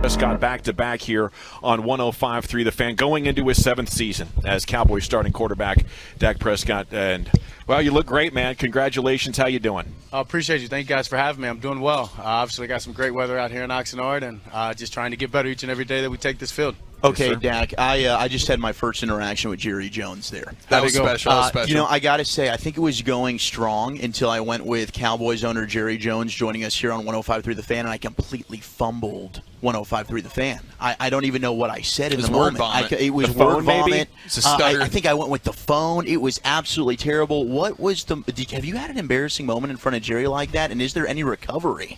Prescott back-to-back here on 105.3 The Fan, going into his 7th season as Cowboys starting quarterback Dak Prescott. And, well, you look great, man. Congratulations. How you doing? I appreciate you. Thank you guys for having me. I'm doing well. Obviously, got some great weather out here in Oxnard, and just trying to get better each and every day that we take this field. Okay, yes, Dak, I just had my first interaction with Jerry Jones there. That was special. You know, I got to say, I think it was going strong until I went with Cowboys owner Jerry Jones joining us here on 105.3 The Fan, and I completely fumbled 105.3 The Fan. I don't even know what I said in the moment. It was word vomit. It's a stutter. I think I went with the phone. It was absolutely terrible. What was have you had an embarrassing moment in front of Jerry like that, and is there any recovery?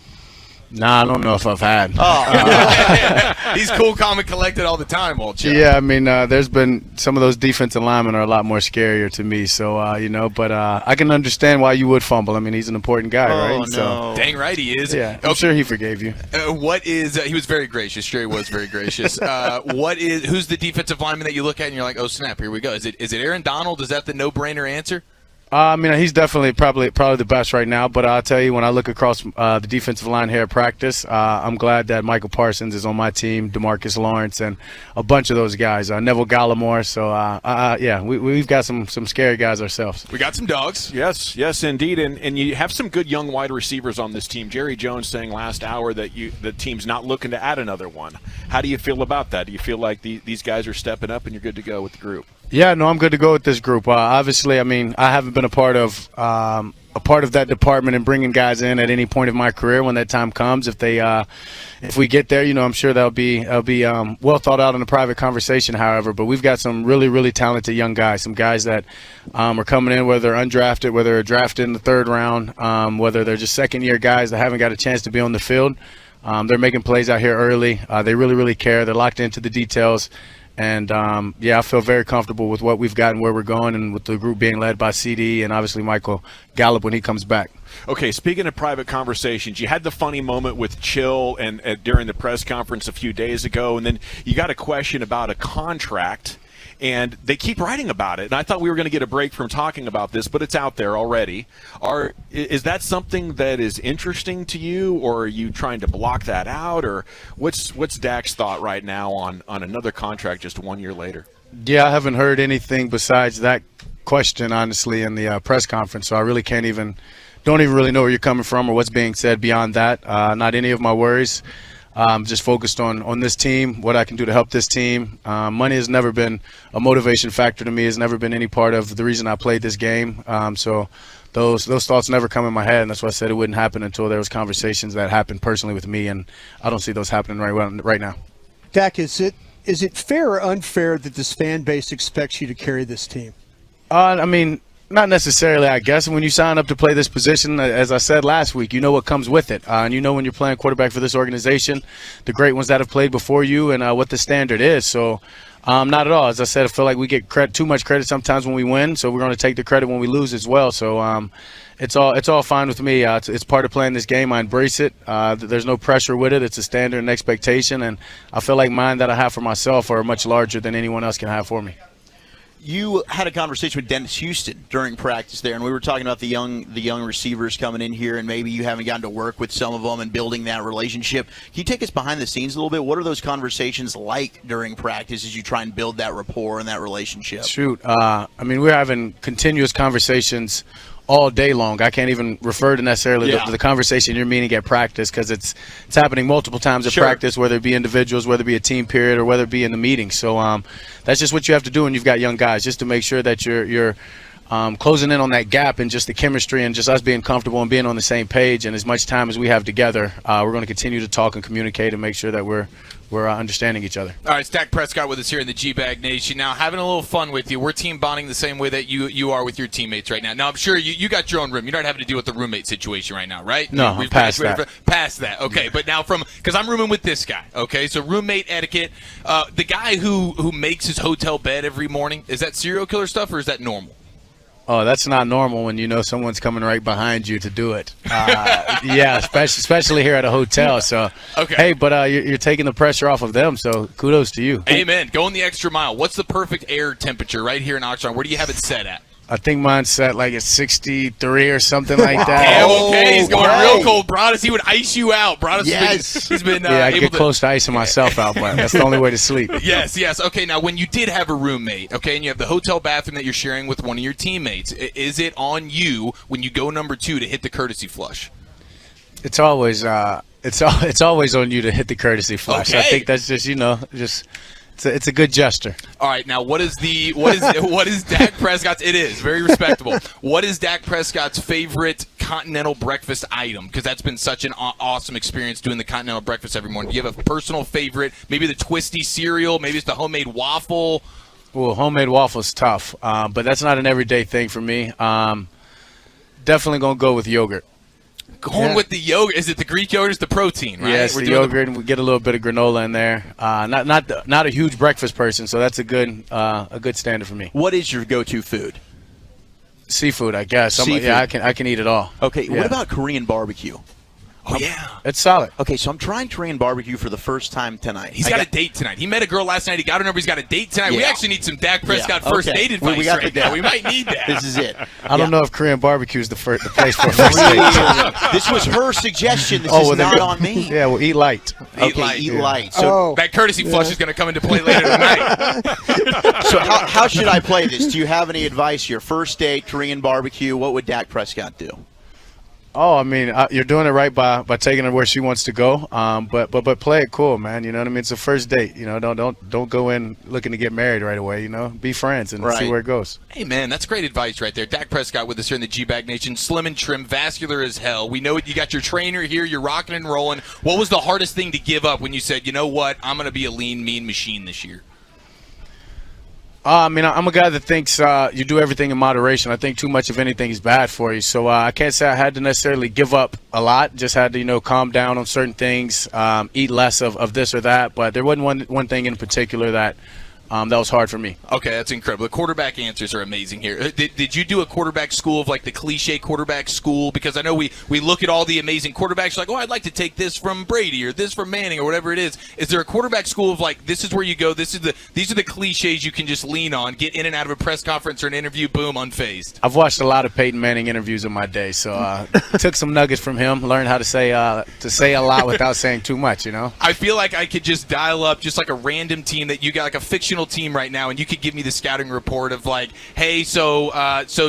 Nah, I don't know if I've had. He's cool, calm, and collected all the time, old chap. Yeah, I mean, there's been some of those defensive linemen are a lot more scarier to me. So, but I can understand why you would fumble. I mean, he's an important guy, right? No. So, dang right he is. Yeah, I'm sure he forgave you. He was very gracious. Jerry was very gracious. Who's the defensive lineman that you look at and you're like, oh, snap, here we go. Is it Aaron Donald? Is that the no-brainer answer? I mean, he's definitely probably the best right now. But I'll tell you, when I look across the defensive line here at practice, I'm glad that Michael Parsons is on my team, DeMarcus Lawrence, and a bunch of those guys. Neville Gallimore. So, yeah, we've got some scary guys ourselves. We got some dogs. Yes, indeed. And you have some good young wide receivers on this team. Jerry Jones saying last hour that the team's not looking to add another one. How do you feel about that? Do you feel like these guys are stepping up and you're good to go with the group? Yeah, no, I'm good to go with this group. Obviously, I mean, I haven't been a part of that department and bringing guys in at any point of my career. When that time comes, if we get there, I'm sure that'll be well thought out in a private conversation. However, but we've got some really, really talented young guys, some guys that are coming in, whether they're undrafted, whether they're drafted in the 3rd round, whether they're just second-year guys that haven't got a chance to be on the field. They're making plays out here early. They really, really care. They're locked into the details. And, yeah, I feel very comfortable with what we've got and where we're going, and with the group being led by CD and obviously Michael Gallup when he comes back. Okay, speaking of private conversations, you had the funny moment with Chill and during the press conference a few days ago, and then you got a question about a contract, and they keep writing about it. And I thought we were going to get a break from talking about this, but it's out there already. Is that something that is interesting to you, or are you trying to block that out, or what's Dak's thought right now on another contract just 1 year later? Yeah, I haven't heard anything besides that question, honestly, in the press conference, so I really don't even really know where you're coming from or what's being said beyond that. Not any of my worries. Just focused on this team, what I can do to help this team. Money has never been a motivation factor to me. It's never been any part of the reason I played this game. So those thoughts never come in my head, and that's why I said it wouldn't happen until there was conversations that happened personally with me, and I don't see those happening right now. Dak, is it fair or unfair that this fan base expects you to carry this team? I mean, not necessarily, I guess. When you sign up to play this position, as I said last week, you know what comes with it. And you know when you're playing quarterback for this organization, the great ones that have played before you, and what the standard is. So not at all. As I said, I feel like we get too much credit sometimes when we win, so we're going to take the credit when we lose as well. So it's all fine with me. It's part of playing this game. I embrace it. There's no pressure with it. It's a standard and expectation, and I feel like mine that I have for myself are much larger than anyone else can have for me. You had a conversation with Dennis Houston during practice there, and we were talking about the young receivers coming in here, and maybe you haven't gotten to work with some of them and building that relationship. Can you take us behind the scenes a little bit? What are those conversations like during practice as you try and build that rapport and that relationship? Shoot, I mean, we're having continuous conversations all day long. I can't even refer to necessarily the conversation you're meaning at practice, because it's happening multiple times at practice, whether it be individuals, whether it be a team period, or whether it be in the meeting. So that's just what you have to do when you've got young guys, just to make sure that you're closing in on that gap and just the chemistry and just us being comfortable and being on the same page. And as much time as we have together, we're going to continue to talk and communicate and make sure that we're understanding each other. All right, it's Dak Prescott with us here in the GBag Nation. Now, having a little fun with you. We're team bonding the same way that you are with your teammates right now. Now, I'm sure you got your own room. You're not having to deal with the roommate situation right now, right? No, I'm past that. Past that, okay. But now because I'm rooming with this guy, okay? So roommate etiquette. The guy who makes his hotel bed every morning, is that serial killer stuff or is that normal? Oh, that's not normal when you know someone's coming right behind you to do it. Yeah, especially here at a hotel. So, okay. Hey, but you're taking the pressure off of them, so kudos to you. Amen. Going the extra mile. What's the perfect air temperature right here in Oxnard? Where do you have it set at? I think mine's set like at 63 or something like that. Damn, okay, he's going okay. real cold. Broadus, he would ice you out. Broadus, Yes. he's been Yeah, I able get to. close to icing myself out, but that's the only way to sleep. Yes. Okay, now when you did have a roommate, okay, and you have the hotel bathroom that you're sharing with one of your teammates, is it on you when you go number 2 to hit the courtesy flush? It's always it's always on you to hit the courtesy flush. Okay. I think that's just it's a good gesture. All right, now what is Dak Prescott's? It is very respectable. What is Dak Prescott's favorite continental breakfast item? Because that's been such an awesome experience doing the continental breakfast every morning. Do you have a personal favorite? Maybe the twisty cereal. Maybe it's the homemade waffle. Well, homemade waffle's tough, but that's not an everyday thing for me. Definitely gonna go with yogurt. Going with the yogurt. Is it the Greek yogurt? It's the protein, right? Yes, the yogurt, and we get a little bit of granola in there. Not a huge breakfast person, so that's a good standard for me. What is your go-to food? Seafood, I guess. Seafood. Yeah, I can eat it all. Okay, Yeah. what about Korean barbecue? Oh, yeah. It's solid. Okay, so I'm trying Korean barbecue for the first time tonight. He's got a date tonight. He met a girl last night. He got her number. He's got a date tonight. We Yeah. actually need some Dak Prescott Yeah, first okay. date advice We got right the- now. We might need that. This is it. I don't know if Korean barbecue is the place for a first date. This was her suggestion. This well, is then not go- on me. Yeah, well, eat light. Okay, eat light. So, That courtesy flush is going to come into play later tonight. so how should I play this? Do you have any advice? Your first date, Korean barbecue. What would Dak Prescott do? Oh, I mean, you're doing it right by taking her where she wants to go. But play it cool, man. You know what I mean? It's a first date. You know, don't go in looking to get married right away. You know, be friends and see where it goes. Hey, man, that's great advice right there. Dak Prescott with us here in the GBag Nation. Slim and trim, vascular as hell. We know you got your trainer here. You're rocking and rolling. What was the hardest thing to give up when you said, you know what, I'm going to be a lean, mean machine this year? I mean, I'm a guy that thinks you do everything in moderation. I think too much of anything is bad for you. So I can't say I had to necessarily give up a lot. Just had to, calm down on certain things, eat less of this or that. But there wasn't one thing in particular that was hard for me. Okay, that's incredible. The quarterback answers are amazing here. Did you do a quarterback school of like the cliche quarterback school? Because I know we look at all the amazing quarterbacks like, oh, I'd like to take this from Brady or this from Manning or whatever it is. Is there a quarterback school of like, this is where you go, these are the cliches you can just lean on, get in and out of a press conference or an interview, boom, unfazed? I've watched a lot of Peyton Manning interviews in my day, so took some nuggets from him, learned how to say a lot without saying too much, I feel like I could just dial up just like a random team that you got, like a fictional team right now, and you could give me the scouting report of like, hey, so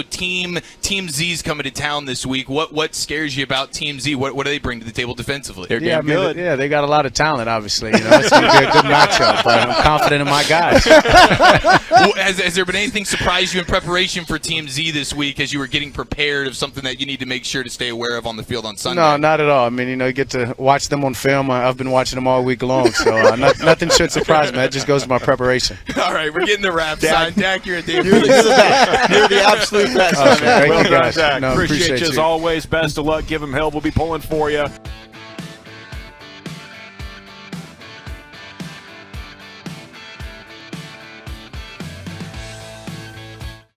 team Z's coming to town this week. What scares you about Team Z? What do they bring to the table defensively? They're damn good. Yeah, they got a lot of talent, obviously. It's going to be a good matchup, but I'm confident in my guys. Has there been anything surprise you in preparation for Team Z this week as you were getting prepared of something that you need to make sure to stay aware of on the field on Sunday? No, not at all. I mean, you get to watch them on film. I've been watching them all week long, so nothing should surprise me. That just goes to my preparation. All right, we're getting the wrap sign. Dak, you're a damn You're the best. You're the absolute best. Thank Well you, done, guys. Dak. No, Appreciate appreciate you as you. always. Best of luck. Give him hell. We'll be pulling for you.